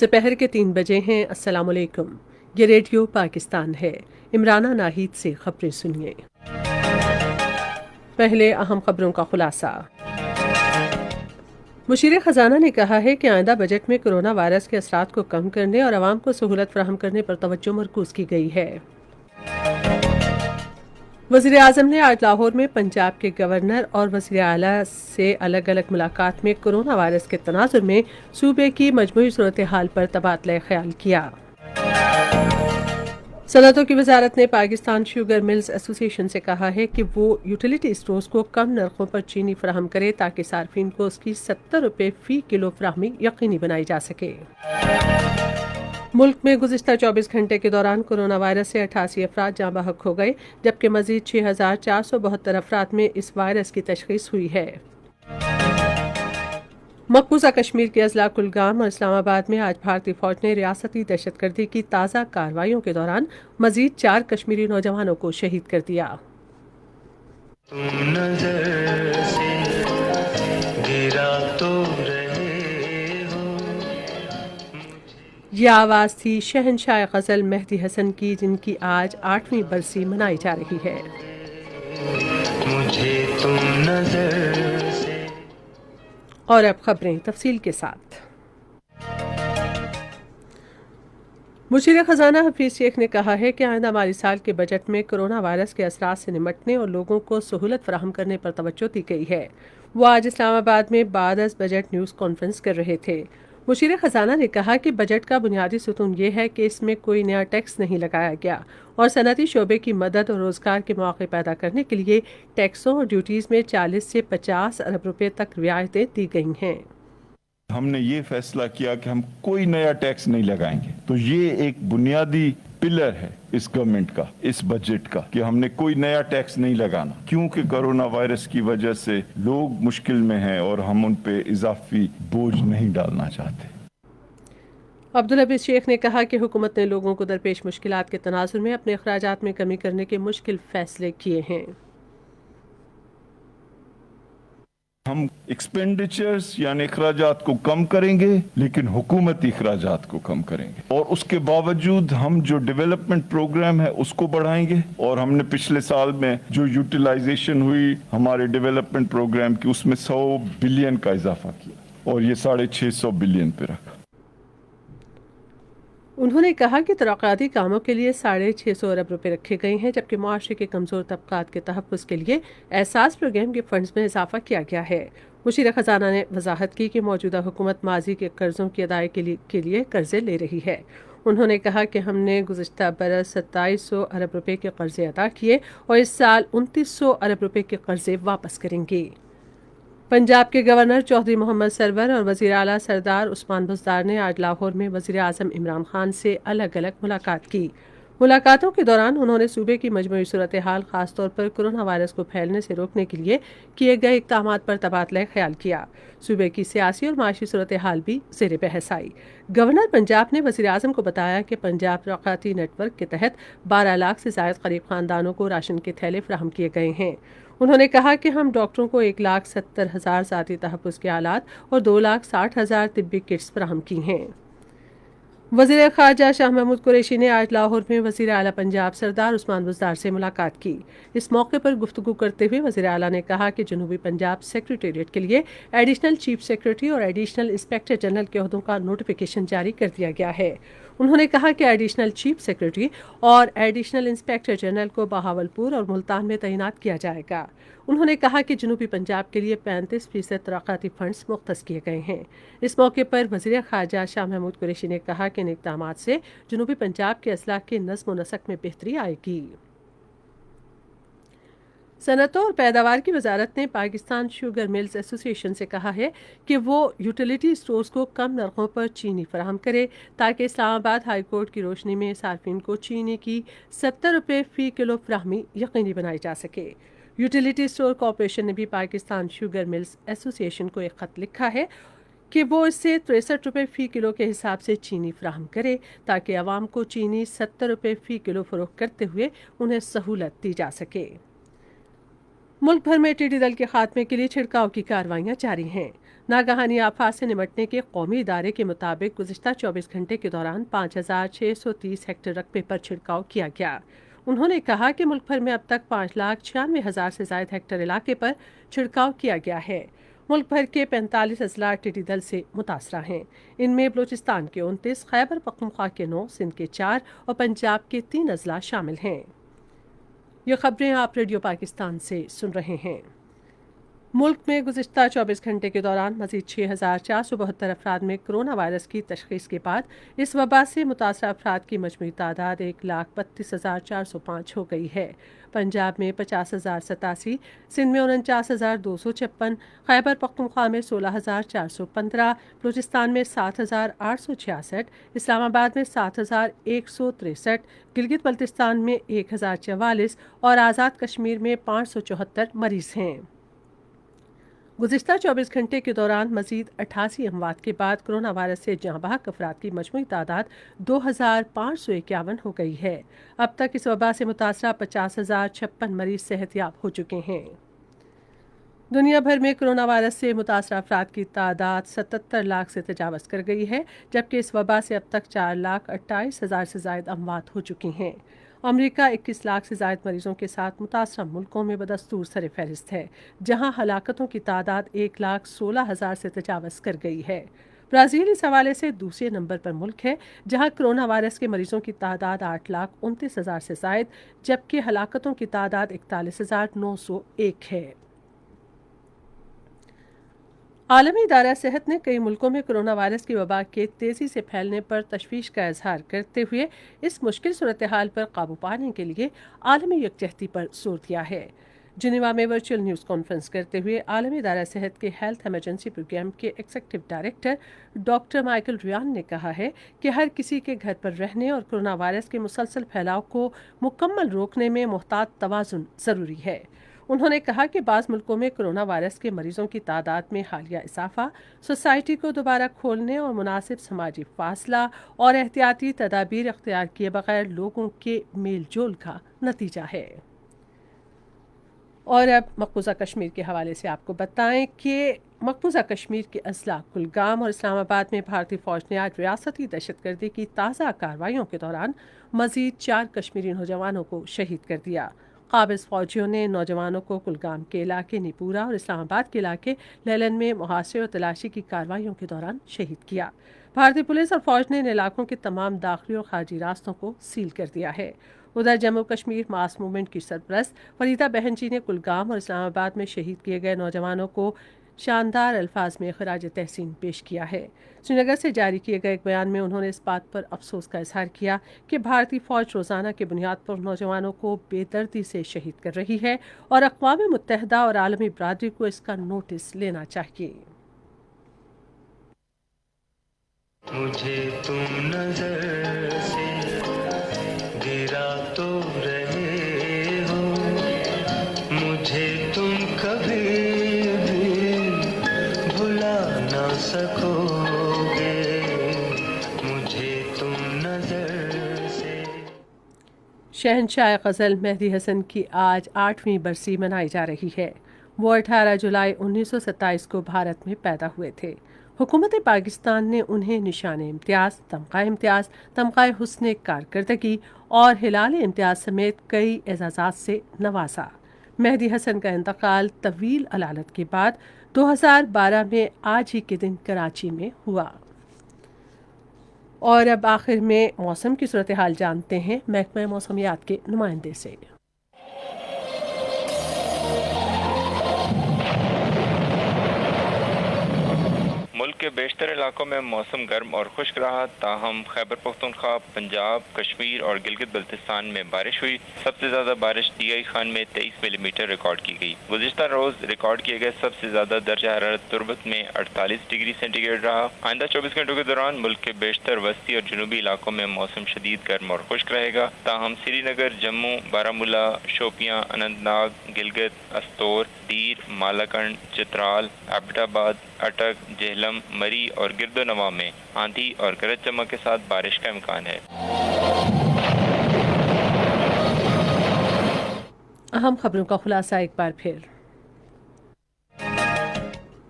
दोपहर के 3 बजे हैं। अस्सलाम वालेकुम। ये रेडियो पाकिस्तान है। इमराना नाहिद से खबरें सुनिए। पहले अहम खबरों का खुलासा। मुशीर ख़जाना ने कहा है कि आइंदा बजट में कोरोना वायरस के असरात को कम करने और आवाम को सहूलत फराहम करने पर तवज्जो मरकूज़ की गई है। वज़ीर आज़म ने आज लाहौर में पंजाब के गवर्नर और वज़ीर आला से अलग अलग मुलाकात में कोरोना वायरस के तनाज़ुर में सूबे की मजमूई सूरत हाल पर तबादला ख्याल किया। सनअतों की वजारत ने पाकिस्तान शुगर मिल्स एसोसिएशन से कहा है कि वो यूटिलिटी स्टोर्स को कम नरखों पर चीनी फराहम करे ताकि सार्फिन को उसकी 70 रुपये फ़ी किलो फराहमी यकीनी बनाई जा सके। मुल्क में गुज़िश्ता 24 घंटे के दौरान कोरोना वायरस से 88 अफराद जाँ बहक हो गए, जबकि मजीद 6,472 अफराद में इस वायरस की तशख़ीस हुई है। मकबूजा कश्मीर के अजला कुलगाम और इस्लामाबाद में आज भारतीय फौज ने रियासती दहशतगर्दी की ताज़ा कार्रवाइयों के दौरान मजीद 4 कश्मीरी नौजवानों को शहीद कर दिया। ये आवाज़ थी शहनशाह गज़ल मेहदी हसन की, जिनकी आज 8वीं बरसी मनाई जा रही है। मुझे तुम नजर से। और अब खबरें तफसील के साथ। मुशीर ख़जाना हफीज़ शेख ने कहा है कि आइंदा माली साल के बजट में कोरोना वायरस के असरात से निमटने और लोगों को सहूलत फराहम करने पर तवज्जो दी गई है। वो आज इस्लामाबाद में बाद बजट न्यूज़ कॉन्फ्रेंस कर रहे थे। मुशीर ख़जाना ने कहा कि बजट का बुनियादी सुतून ये है कि इसमें कोई नया टैक्स नहीं लगाया गया और सनअती शोबे की मदद और रोज़गार के मौके पैदा करने के लिए टैक्सों और ड्यूटीज़ में 40 से 50 अरब रुपये तक रियायतें दी गई हैं। हमने ये फैसला किया कि हम कोई नया टैक्स नहीं लगाएंगे, तो ये एक बुनियादी पिलर है इस गवर्नमेंट का, इस बजट का, कि हमने कोई नया टैक्स नहीं लगाना, क्योंकि कोरोना वायरस की वजह से लोग मुश्किल में हैं और हम उन पे इजाफी बोझ नहीं डालना चाहते। अब्दुल हफीज शेख ने कहा कि हुकूमत ने लोगों को दरपेश मुश्किलात के तनाजुर में अपने अखराजात में कमी करने के मुश्किल फैसले किए हैं। हम एक्सपेंडिचर्स यानी अखराजात को कम करेंगे, लेकिन हुकूमती अखराजात को कम करेंगे, और उसके बावजूद हम जो डेवलपमेंट प्रोग्राम है उसको बढ़ाएंगे। और हमने पिछले साल में जो यूटिलाइजेशन हुई हमारे डेवलपमेंट प्रोग्राम की, उसमें 100 बिलियन का इजाफा किया और ये 650 बिलियन पे रखा। उन्होंने कहा कि तरक्याती कामों के लिए 650 अरब रुपए रखे गए हैं, जबकि मुआशरे के कमज़ोर तबकात के तहफ़्फ़ुज़ के लिए एहसास प्रोग्राम के फंड्स में इजाफा किया गया है। मुशीर ख़जाना ने वजाहत की कि मौजूदा हुकूमत माजी के कर्ज़ों की अदायगी के लिए कर्ज़े ले रही है। उन्होंने कहा कि हमने गुज़िश्ता बरस 2700 अरब रुपये के कर्ज़े अदा किए और इस साल 2900 अरब रुपये के कर्ज़े वापस करेंगे। पंजाब के गवर्नर चौधरी मोहम्मद सरवर और वज़ीर आला सरदार उस्मान बुज़दार ने आज लाहौर में वज़ीर आज़म इमरान खान से अलग अलग मुलाकात की। मुलाकातों के दौरान उन्होंने सूबे की मजमूई सूरत हाल, खासतौर पर कोरोना वायरस को फैलने से रोकने के लिए किए गए इक़दाम पर तबादला ख्याल किया। सूबे की सियासी और माशी सूरत हाल भी ज़ेर बहस आई। गवर्नर पंजाब ने वज़ीर आज़म को बताया कि पंजाब तरक्याती नेटवर्क के तहत 12 लाख से ज़ायद गरीब खानदानों को राशन के थैले फ्राहम किए गए हैं। उन्होंने कहा कि हम डॉक्टरों को 1,70,000 ज़ाती तहफ़्फ़ुज़ के आलात और 2,60,000 तिब्बी किट्स फराहम की हैं। वज़ीर ख़ारजा शाह महमूद कुरैशी ने आज लाहौर में वज़ीर आला पंजाब सरदार उस्मान बुज़दार से मुलाकात की। इस मौके पर गुफ्तगू करते हुए वज़ीर आला ने कहा कि जनूबी पंजाब सेक्रेटेरिएट के लिए एडिशनल चीफ सेक्रेटरी और एडिशनल इंस्पेक्टर जनरल के ओहदों का नोटिफिकेशन जारी कर दिया गया है। उन्होंने कहा कि एडिशनल चीफ सेक्रेटरी और एडिशनल इंस्पेक्टर जनरल को बहावलपुर और मुल्तान में तैनात किया जाएगा। उन्होंने कहा कि जनूबी पंजाब के लिए 35% तरक्याती फंड्स मुख्तस किए गए हैं। इस मौके पर वज़ीर ख़ारजा शाह महमूद कुरैशी ने कहा कि इन इक़दामात से जनूबी पंजाब के असलाह के नज़्म व नसक में बेहतरी आएगी। सनअतों और पैदावार की वजारत ने पाकिस्तान शुगर मिल्स एसोसिएशन से कहा है कि वो यूटिलिटी स्टोर्स को कम नरखों पर चीनी फराहम करे ताकि इस्लामाबाद हाई कोर्ट की रोशनी में सार्फिन को चीनी की 70 रुपये फ़ी किलो फराहमी यकीनी बनाई जा सके। यूटिलिटी स्टोर कॉरपोरेशन ने भी पाकिस्तान शुगर मिल्स एसोसिएशन को एक ख़त लिखा है कि वो इससे 63 रुपये फ़ी किलो के हिसाब से चीनी फराहम करे ताकि आवाम को चीनी 70 रुपये फ़ी किलो फ़रोख्त करते हुए उन्हें सहूलत दी जा सके। मुल्क भर में टिड्डी दल के खात्मे के लिए छिड़काव की कार्रवाइयां जारी हैं। नागहानी आफात से निपटने के कौमी इदारे के मुताबिक गुज़िश्ता 24 घंटे के दौरान 5,630 हेक्टेयर रकबे पर छिड़काव किया गया। उन्होंने कहा कि मुल्क भर में अब तक 5,96,000 से ज़ायद हेक्टेयर इलाके पर छिड़काव किया गया है। मुल्क भर के 45 अजला टिड्डी दल से मुतासरा हैं। इनमें बलूचिस्तान के 29, खैबर पख्तूनख्वा के 9, सिंध के 4 और पंजाब के 3 अजला शामिल हैं। ये खबरें आप रेडियो पाकिस्तान से सुन रहे हैं। मुल्क में गुज़िश्ता 24 घंटे के दौरान मज़ीद 6,472 अफराद में कोरोना वायरस की तशख़ीस के बाद इस वबा से मुतासरा अफराद की मजमूई तादाद 1,32,405 हो गई है। पंजाब में 50,087, सिंध में 49,256, खैबर पख्तूनख्वा में 16,415, बलूचिस्तान में 7,866, इस्लामाबाद में 7,163, गिलगित बल्तिस्तान में 1,044 और आज़ाद कश्मीर में 574 मरीज़ हैं। गुज़िश्ता 24 घंटे के दौरान मज़ीद 88 अमवात के बाद कोरोना वायरस से जहाँ बहक अफराद की मजमूई तादाद 2,551 हो गई है। अब तक इस वबा से मुतासरा 50,056 मरीज सेहतयाब हो चुके हैं। दुनिया भर में कोरोना वायरस से मुतासरा अफराद की तादाद 77 लाख से तजावज़ कर गई है, जबकि इस वबा से अब तक 4,28,000 से ज़ायद अमवात हो चुकी हैं। अमरीका 21 लाख से ज़ायद मरीजों के साथ मुतासरा मुल्कों में बदस्तूर सर फहरिस्त है, जहां हलाकतों की तादाद 1,16,000 से तजावज़ कर गई है। ब्राज़ील इस हवाले से दूसरे नंबर पर मुल्क है, जहां कोरोना वायरस के मरीजों की तादाद 8,29,000 से ज़ायद, जबकि हलाकतों की तादाद 41,901 है। आलमी इदारा सेहत ने कई मुल्कों में कोरोना वायरस की वबा के तेज़ी से फैलने पर तशवीश का इजहार करते हुए इस मुश्किल सूरत हाल पर काबू पाने के लिए आलमी यकजहती पर जोर दिया है। जिनेवा में वर्चुअल न्यूज़ कॉन्फ्रेंस करते हुए आलमी इदारा सेहत के हेल्थ एमरजेंसी प्रोग्राम के executive director doctor Michael Riyan ने कहा है कि हर किसी के घर पर रहने और कोरोना वायरस के मुसलसल फैलाव को मुकम्मल रोकने में मुहतात तवाज़ुन ज़रूरी है। उन्होंने कहा कि बाज़ मुल्कों में कोरोना वायरस के मरीजों की तादाद में हालिया इजाफा सोसाइटी को दोबारा खोलने और मुनासिब समाजी फासला और एहतियाती तदाबीर अख्तियार किए बगैर लोगों के मेल जोल का नतीजा है। और अब मकबूजा कश्मीर के हवाले से आपको बताएं कि मकबूजा कश्मीर के अजला कुलगाम और इस्लामाबाद में भारतीय फौज ने आज रियासती दहशतगर्दी की ताज़ा कार्रवाइयों के दौरान मज़ीद 4 कश्मीरी नौजवानों को शहीद कर दिया। काबिज फौजियों ने नौजवानों को कुलगाम के इलाके निपूरा और इस्लामाबाद के इलाके लैलन में मुहासरे और तलाशी की कार्रवाइयों के दौरान शहीद किया। भारतीय पुलिस और फौज ने इन इलाकों के तमाम दाखिली और खारजी रास्तों को सील कर दिया है। उधर जम्मू कश्मीर मास मूवमेंट की सरपरस्त फरीदा बहन जी ने कुलगाम और इस्लामाबाद में शहीद किए गए नौजवानों को शानदार अल्फाज में खराज तहसीन पेश किया है। श्रीनगर से जारी किए गए एक बयान में उन्होंने इस बात पर अफसोस का इजहार किया कि भारतीय फौज रोजाना की बुनियाद पर नौजवानों को बेदर्दी से शहीद कर रही है और अक़वाम मुत्तहिदा और आलमी बरादरी को इसका नोटिस लेना चाहिए। मुझे तुम नजर से गिरा तो रहे हो, मुझे तुम कभी सकोगे, मुझे तुम नजर से। शहंशाह गज़ल मेहदी हसन की आज 8वीं बरसी मनाई जा रही है। वो 18 जुलाई 1927 को भारत में पैदा हुए थे। हुकूमत पाकिस्तान ने उन्हें निशान इम्तियाज़, तमग़ा हुस्न कारकर्दगी और हिलाल इम्तियाज़ समेत कई एजाज़ात से नवाजा। मेहदी हसन का इंतकाल तवील अलालत के बाद 2012 में आज ही के दिन कराची में हुआ। और अब आखिर में मौसम की सूरत हाल जानते हैं महकमा मौसमियात के नुमाइंदे से। मुल्क के बेशतर इलाकों में मौसम गर्म और खुश्क रहा, ताहम खैबर पख्तूनख्वा, पंजाब, कश्मीर और गिलगित बल्तिस्तान में बारिश हुई। सबसे ज्यादा बारिश डीआई खान में 23 मिलीमीटर रिकॉर्ड की गई। गुज़िश्ता रोज रिकॉर्ड किए गए सबसे ज्यादा दर्जा हरारत तुर्बत में 48 डिग्री सेंटीग्रेड रहा। आइंदा 24 घंटों के दौरान मुल्क के बेशतर वस्ती और जनूबी इलाकों में मौसम शदीद गर्म और खुश्क रहेगा, ताहम श्रीनगर, जम्मू, बारामूला, शोपियां, अनंतनाग, गिलगित, अस्तोर, दीर, मालाकंड, चित्राल, एबटाबाद, अटक, जेहलम, मरी और गिरदोनवा में आंधी और गरज चमक के साथ बारिश का इम्कान है। अहम खबरों का खुलासा एक बार फिर।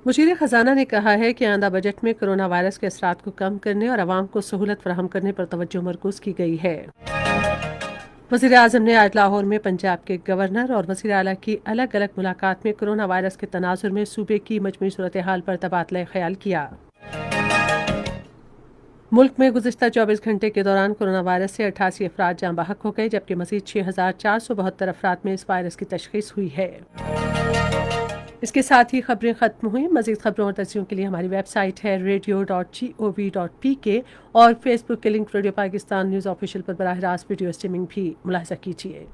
वज़ीर ख़जाना ने कहा है कि आइंदा बजट में कोरोना वायरस के असरात को कम करने और आवाम को सहूलत फराहम करने पर तवज्जो मरकूज़ की गई है। वज़ीर आज़म ने आज लाहौर में पंजाब के गवर्नर और वज़ीर आला की अलग अलग मुलाकात में कोरोना वायरस के तनाजुर में सूबे की मजमूई सूरत हाल पर तबादला ख्याल किया। मुल्क में गुज़िश्ता 24 घंटे के दौरान कोरोना वायरस से 88 अफराद जाँ बहक हो गए, जबकि मज़ीद 6,472 अफराद में इस वायरस की तशख़ीस हुई है। इसके साथ ही खबरें ख़त्म हुई। मज़ीद खबरों और तस्वीरों के लिए हमारी वेबसाइट है radio.gov.pk और फेसबुक के link radio Pakistan news official पर बराह रास्त वीडियो स्ट्रीमिंग भी मुलाहिज़ा कीजिए।